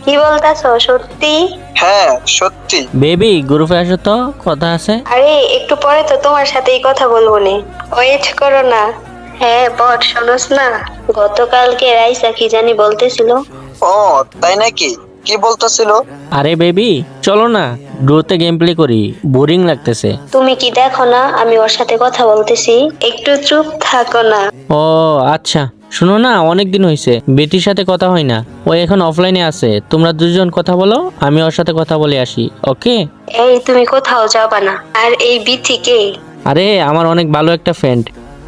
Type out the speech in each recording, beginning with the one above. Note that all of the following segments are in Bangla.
কি বলতাছো সত্যি? হ্যাঁ সত্যি। বেবি গ্রুপে আসো তো, কথা আছে। আরে একটু পরে তো তোমার সাথেই কথা বলবো নে, ওয়েট করো না। হ্যাঁ বট, শোনোস না, গতকালকে রাইসা কি জানি বলতেছিল। ও তাই নাকি, কি বলতেছিল? আরে বেবি চলো না ডুয়োতে গেম প্লে করি, বোরিং লাগতেছে। তুমি কি দেখো না আমি ওর সাথে কথা বলতেছি? একটু চুপ থাকো না। ও আচ্ছা, শুনো না, অনেক দিন হয়েছে বেটির সাথে কথা হয় না। ও এখন অফলাইনে আছে, তোমরা দুজন কথা বলো, আমি ওর সাথে কথা বলে আসি। ওকে? এই তুমি কোথাও যাবা না। আর এই বিথি কে? আরে আমার অনেক ভালো একটা ফ্রেন্ড,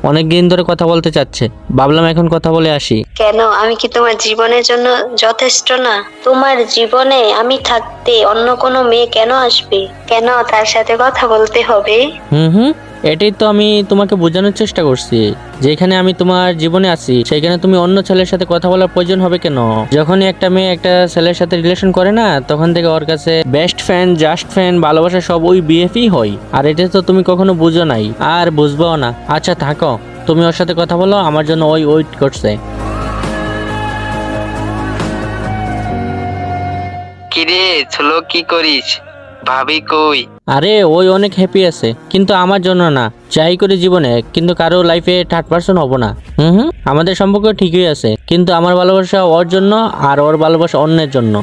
অনেক দিন ধরে কথা বলতে চাচ্ছে, ভাবলাম এখন কথা বলে আসি। কেন, আমি কি তোমার জীবনের জন্য যথেষ্ট না? তোমার জীবনে আমি থাকতে অন্য কোনো মেয়ে কেন আসবে? কেন তার সাথে কথা বলতে হবে? হুম, এটাই তো আমি তোমাকে বোঝানোর চেষ্টা করছি। যেখানে আমি তোমার জীবনে আছি সেখানে তুমি অন্য ছেলের সাথে কথা বলার প্রয়োজন হবে কেন? যখনই একটা মেয়ে একটা ছেলের সাথে রিলেশন করে না, তখন থেকে ওর কাছে বেস্ট ফ্রেন্ড, জাস্ট ফ্রেন্ড, ভালোবাসা সব ওই বিএফই হয়। আর এটা তো তুমি কখনো বুঝো নাই, আর বুঝবাও না। আচ্ছা থাকো, তুমি ওর সাথে কথা বলো, আমার জন্য ওই ওয়েট করছে। কিরে ছোলো, কি করিস? ভাবি কই? আরে ওই অনেক হ্যাপি আছে, কিন্তু আমার জন্য না। যাই করি জীবনে, কিন্তু কারো লাইফে থার্ড পার্সন হব না। আমাদের সম্পর্ক ঠিকই আছে, কিন্তু আমার ভালোবাসা ওর জন্য আর ওর ভালোবাসা অন্যের জন্য।